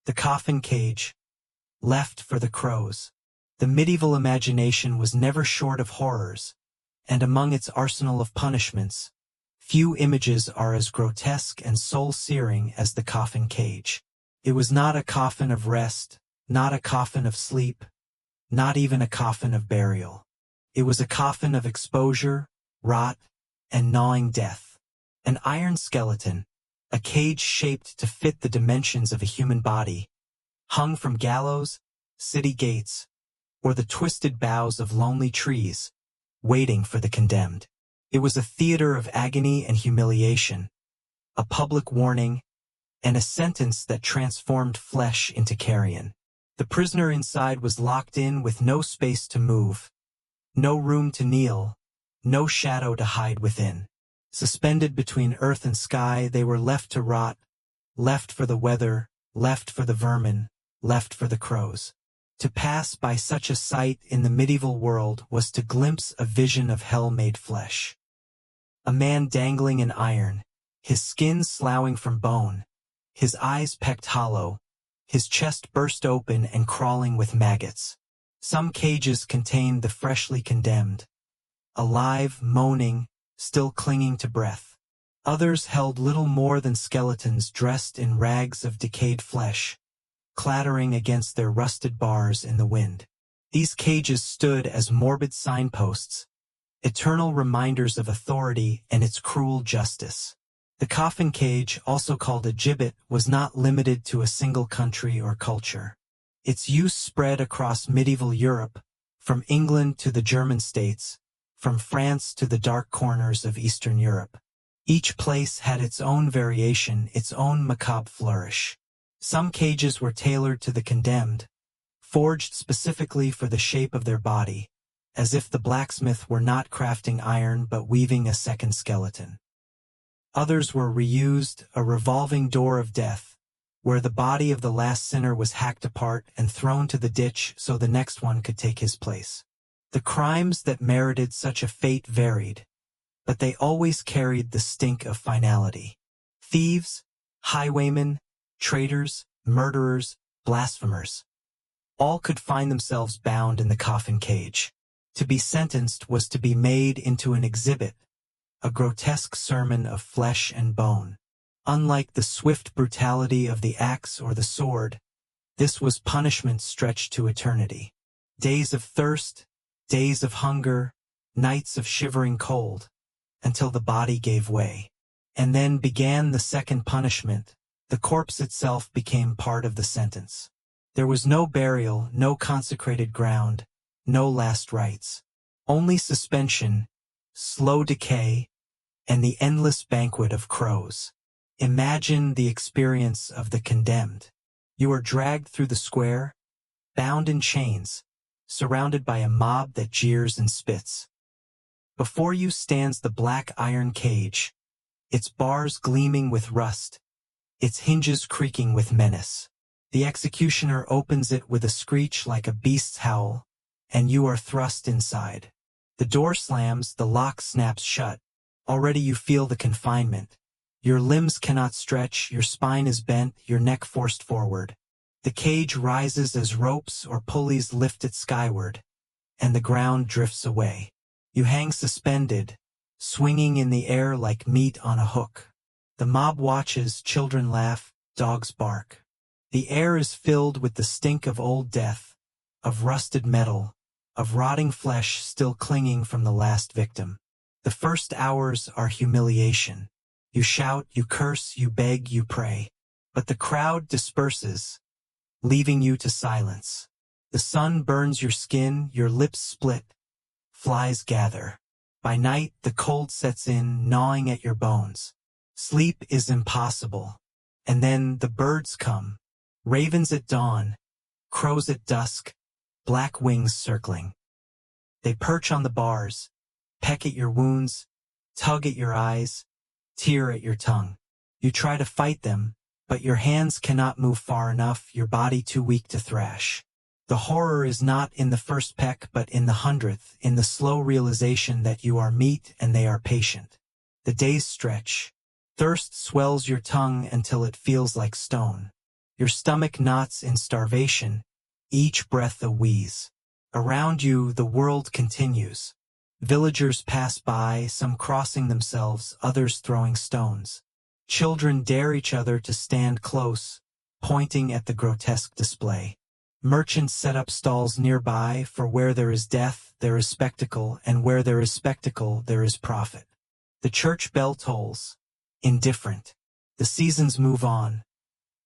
The coffin cage, left for the crows. The medieval imagination was never short of horrors, and among its arsenal of punishments, few images are as grotesque and soul-searing as the coffin cage. It was not a coffin of rest, not a coffin of sleep, not even a coffin of burial. It was a coffin of exposure, rot, and gnawing death. An iron skeleton, a cage shaped to fit the dimensions of a human body, hung from gallows, city gates, or the twisted boughs of lonely trees, waiting for the condemned. It was a theater of agony and humiliation, a public warning, and a sentence that transformed flesh into carrion. The prisoner inside was locked in with no space to move, no room to kneel, no shadow to hide within. Suspended between earth and sky, they were left to rot, left for the weather, left for the vermin, left for the crows. To pass by such a sight in the medieval world was to glimpse a vision of hell made flesh. A man dangling in iron, his skin sloughing from bone, his eyes pecked hollow, his chest burst open and crawling with maggots. Some cages contained the freshly condemned, alive, moaning, still clinging to breath. Others held little more than skeletons dressed in rags of decayed flesh, clattering against their rusted bars in the wind. These cages stood as morbid signposts, eternal reminders of authority and its cruel justice. The coffin cage, also called a gibbet, was not limited to a single country or culture. Its use spread across medieval Europe, from England to the German states, from France to the dark corners of Eastern Europe. Each place had its own variation, its own macabre flourish. Some cages were tailored to the condemned, forged specifically for the shape of their body, as if the blacksmith were not crafting iron but weaving a second skeleton. Others were reused, a revolving door of death, where the body of the last sinner was hacked apart and thrown to the ditch so the next one could take his place. The crimes that merited such a fate varied, but they always carried the stink of finality. Thieves, highwaymen, traitors, murderers, blasphemers. All could find themselves bound in the coffin cage. To be sentenced was to be made into an exhibit, a grotesque sermon of flesh and bone. Unlike the swift brutality of the axe or the sword, this was punishment stretched to eternity. Days of thirst, days of hunger, nights of shivering cold, until the body gave way. And then began the second punishment. The corpse itself became part of the sentence. There was no burial, no consecrated ground, no last rites. Only suspension, slow decay, and the endless banquet of crows. Imagine the experience of the condemned. You are dragged through the square, bound in chains, surrounded by a mob that jeers and spits. Before you stands the black iron cage, its bars gleaming with rust, its hinges creaking with menace. The executioner opens it with a screech like a beast's howl, and you are thrust inside. The door slams, the lock snaps shut. Already you feel the confinement. Your limbs cannot stretch, your spine is bent, your neck forced forward. The cage rises as ropes or pulleys lift it skyward, and the ground drifts away. You hang suspended, swinging in the air like meat on a hook. The mob watches, children laugh, dogs bark. The air is filled with the stink of old death, of rusted metal, of rotting flesh still clinging from the last victim. The first hours are humiliation. You shout, you curse, you beg, you pray. But the crowd disperses, leaving you to silence. The sun burns your skin, your lips split, flies gather. By night, the cold sets in, gnawing at your bones. Sleep is impossible. And then the birds come. Ravens at dawn, crows at dusk, black wings circling. They perch on the bars, peck at your wounds, tug at your eyes, tear at your tongue. You try to fight them, but your hands cannot move far enough, your body too weak to thrash. The horror is not in the first peck but in the 100th, in the slow realization that you are meat and they are patient. The days stretch. Thirst swells your tongue until it feels like stone. Your stomach knots in starvation, each breath a wheeze. Around you, the world continues. Villagers pass by, some crossing themselves, others throwing stones. Children dare each other to stand close, pointing at the grotesque display. Merchants set up stalls nearby, for where there is death, there is spectacle, and where there is spectacle, there is profit. The church bell tolls, indifferent. The seasons move on.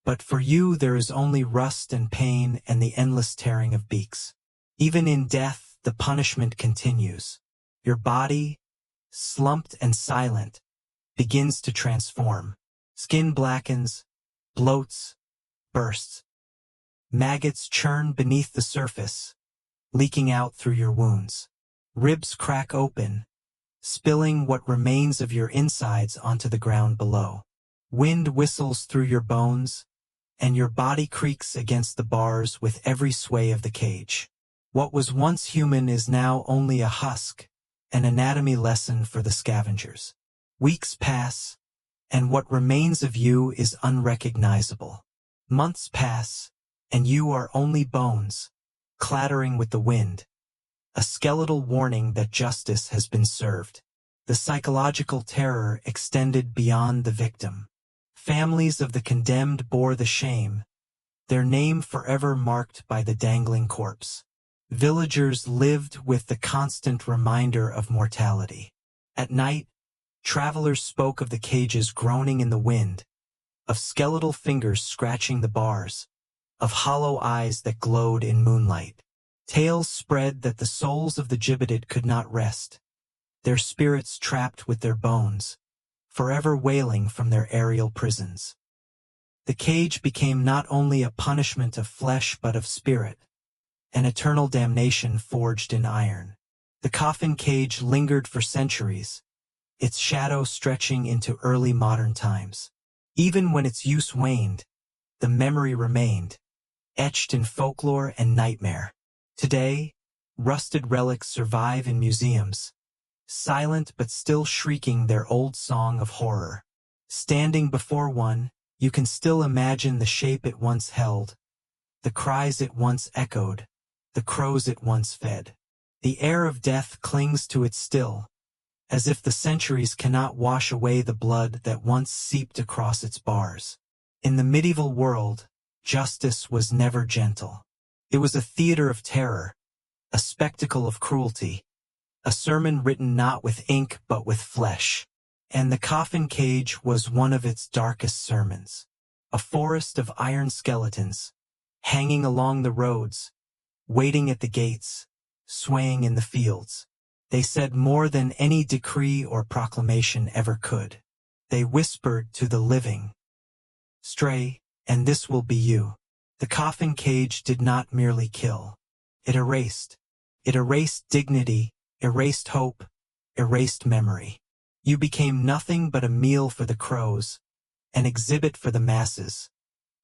But for you there is only rust and pain and the endless tearing of beaks. Even in death, the punishment continues. Your body, slumped and silent, begins to transform. Skin blackens, bloats, bursts. Maggots churn beneath the surface, leaking out through your wounds. Ribs crack open, spilling what remains of your insides onto the ground below. Wind whistles through your bones, and your body creaks against the bars with every sway of the cage. What was once human is now only a husk, an anatomy lesson for the scavengers. Weeks pass, and what remains of you is unrecognizable. Months pass, and you are only bones, clattering with the wind. A skeletal warning that justice has been served. The psychological terror extended beyond the victim. Families of the condemned bore the shame, their name forever marked by the dangling corpse. Villagers lived with the constant reminder of mortality. At night, travelers spoke of the cages groaning in the wind, of skeletal fingers scratching the bars, of hollow eyes that glowed in moonlight. Tales spread that the souls of the gibbeted could not rest, their spirits trapped with their bones, forever wailing from their aerial prisons. The cage became not only a punishment of flesh but of spirit, an eternal damnation forged in iron. The coffin cage lingered for centuries, its shadow stretching into early modern times. Even when its use waned, the memory remained, etched in folklore and nightmare. Today, rusted relics survive in museums, silent but still shrieking their old song of horror. Standing before one, you can still imagine the shape it once held, the cries it once echoed, the crows it once fed. The air of death clings to it still, as if the centuries cannot wash away the blood that once seeped across its bars. In the medieval world, justice was never gentle. It was a theater of terror, a spectacle of cruelty, a sermon written not with ink but with flesh. And the coffin cage was one of its darkest sermons. A forest of iron skeletons, hanging along the roads, waiting at the gates, swaying in the fields. They said more than any decree or proclamation ever could. They whispered to the living, "Stray, and this will be you." The coffin cage did not merely kill. It erased. It erased dignity, erased hope, erased memory. You became nothing but a meal for the crows, an exhibit for the masses,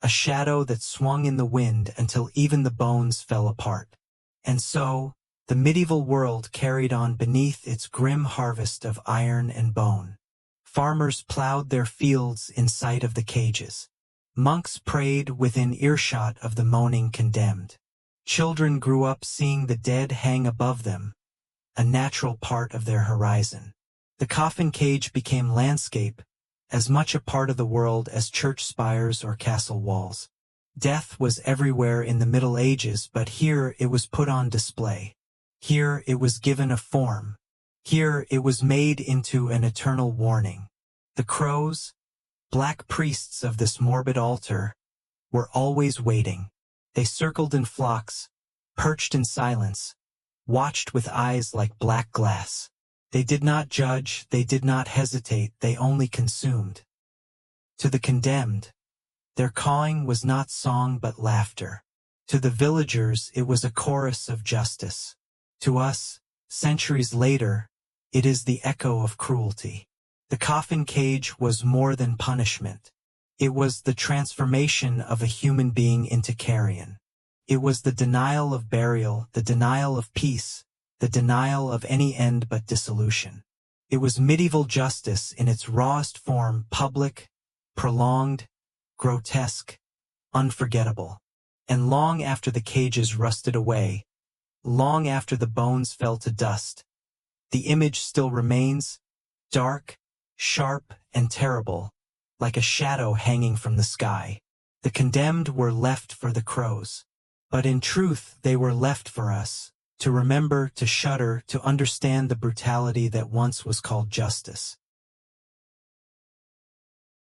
a shadow that swung in the wind until even the bones fell apart. And so, the medieval world carried on beneath its grim harvest of iron and bone. Farmers plowed their fields in sight of the cages. Monks prayed within earshot of the moaning condemned. Children grew up seeing the dead hang above them, a natural part of their horizon. The coffin cage became landscape, as much a part of the world as church spires or castle walls. Death was everywhere in the Middle Ages, but here it was put on display. Here it was given a form. Here it was made into an eternal warning. The crows, black priests of this morbid altar, were always waiting. They circled in flocks, perched in silence, watched with eyes like black glass. They did not judge, they did not hesitate, they only consumed. To the condemned, their cawing was not song but laughter. To the villagers, it was a chorus of justice. To us, centuries later, it is the echo of cruelty. The coffin cage was more than punishment. It was the transformation of a human being into carrion. It was the denial of burial, the denial of peace, the denial of any end but dissolution. It was medieval justice in its rawest form, public, prolonged, grotesque, unforgettable. And long after the cages rusted away, long after the bones fell to dust, the image still remains, dark, sharp, and terrible, like a shadow hanging from the sky. The condemned were left for the crows. But in truth, they were left for us, to remember, to shudder, to understand the brutality that once was called justice.